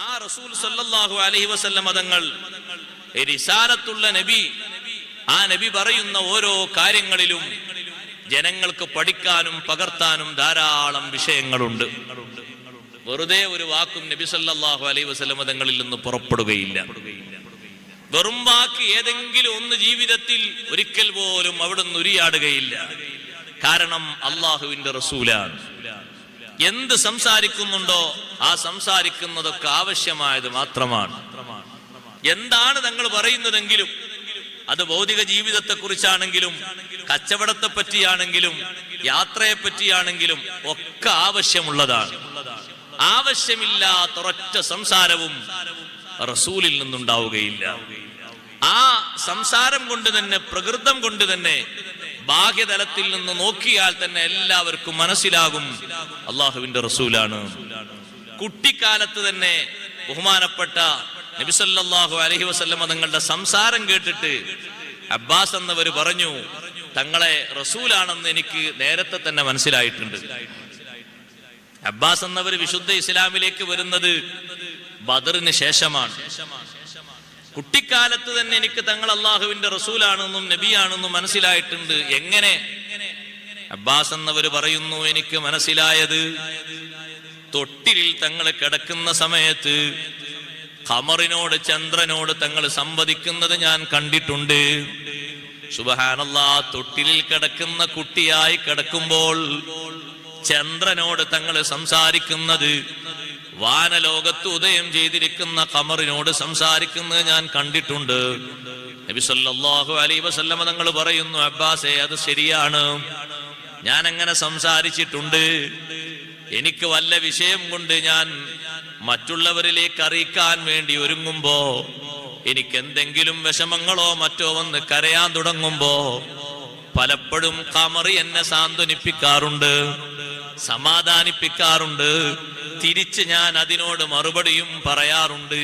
ആ റസൂൽ സല്ലല്ലാഹു അലൈഹി വസല്ലം തങ്ങൾ റിസാലത്തുള്ള നബി, ആ നബി പറയുന്ന ഓരോ കാര്യങ്ങളിലും ജനങ്ങൾക്ക് പഠിക്കാനും പകർത്താനും ധാരാളം വിഷയങ്ങളുണ്ട്. വെറുതെ ഒരു വാക്കും നബി സല്ലല്ലാഹു അലൈഹി വസല്ലം തങ്ങളിൽ നിന്ന് പുറപ്പെടുകയില്ല. വെറും വാക്ക് ഏതെങ്കിലും ഒന്ന് ജീവിതത്തിൽ ഒരിക്കൽ പോലും അവിടുന്ന് ഉരിയാടുകയില്ല. കാരണം അള്ളാഹുവിന്റെ റസൂലാണ്. എന്ത് സംസാരിക്കുന്നുണ്ടോ ആ സംസാരിക്കുന്നതൊക്കെ ആവശ്യമായത് മാത്രമാണ്. എന്താണ് തങ്ങൾ പറയുന്നതെങ്കിലും അത് ഭൗതിക ജീവിതത്തെ കുറിച്ചാണെങ്കിലും കച്ചവടത്തെ പറ്റിയാണെങ്കിലും യാത്രയെ പറ്റിയാണെങ്കിലും ഒക്കെ ആവശ്യമുള്ളതാണ്. ആവശ്യമില്ലാത്ത ഒരൊറ്റ സംസാരവും റസൂലിൽ നിന്നുണ്ടാവുകയില്ല. ആ സംസാരം കൊണ്ട് തന്നെ, പ്രകൃതം കൊണ്ട് തന്നെ, ബാഹ്യതലത്തിൽ നിന്ന് നോക്കിയാൽ തന്നെ എല്ലാവർക്കും മനസ്സിലാകും അള്ളാഹുവിന്റെ റസൂലാണ്. കുട്ടിക്കാലത്ത് തന്നെ ബഹുമാനപ്പെട്ട നബി സല്ലല്ലാഹു അലൈഹി വസല്ലം തങ്ങളുടെ സംസാരം കേട്ടിട്ട് അബ്ബാസ് എന്നവർ പറഞ്ഞു, തങ്ങളെ റസൂലാണെന്ന് എനിക്ക് നേരത്തെ തന്നെ മനസ്സിലായിട്ടുണ്ട്. അബ്ബാസ് എന്നവർ വിശുദ്ധ ഇസ്ലാമിലേക്ക് വരുന്നത് ബദറിന് ശേഷമാണ്. കുട്ടിക്കാലത്ത് തന്നെ എനിക്ക് തങ്ങൾ അള്ളാഹുവിന്റെ റസൂലാണെന്നും നബിയാണെന്നും മനസ്സിലായിട്ടുണ്ട്. എങ്ങനെ? അബ്ബാസ് എന്നവർ പറയുന്നു, എനിക്ക് മനസ്സിലായത് തൊട്ടിലിൽ തങ്ങൾ കിടക്കുന്ന സമയത്ത് ഖമറിനോട്, ചന്ദ്രനോട് തങ്ങൾ സംവദിക്കുന്നത് ഞാൻ കണ്ടിട്ടുണ്ട്. സുബ്ഹാനല്ലാഹ്, തൊട്ടിലിൽ കിടക്കുന്ന കുട്ടിയായി കിടക്കുമ്പോൾ ചന്ദ്രനോട് തങ്ങൾ സംസാരിക്കുന്നത്, വാനലോകത്ത് ഉദയം ചെയ്തിരിക്കുന്ന ഖമറിനോട് സംസാരിക്കുന്നത് ഞാൻ കണ്ടിട്ടുണ്ട്. നബി സല്ലല്ലാഹു അലൈഹി വസല്ലം തങ്ങൾ പറയുന്നു, അബ്ബാസേ, അത് ശരിയാണ്, ഞാൻ അങ്ങനെ സംസാരിച്ചിട്ടുണ്ട്. എനിക്ക് വല്ല വിഷയം കൊണ്ട് ഞാൻ മറ്റുള്ളവരിലേക്ക് അറിയിക്കാൻ വേണ്ടി ഒരുങ്ങുമ്പോ, എനിക്ക് എന്തെങ്കിലും വിഷമങ്ങളോ മറ്റോ വന്ന് കരയാൻ തുടങ്ങുമ്പോ പലപ്പോഴും ഖമർ എന്നെ സാന്ത്വനിപ്പിക്കാറുണ്ട്, സമാധാനിപ്പിക്കാറുണ്ട്. തിരിച്ച് ഞാൻ അതിനോട് മറുപടിയും പറയാറുണ്ട്.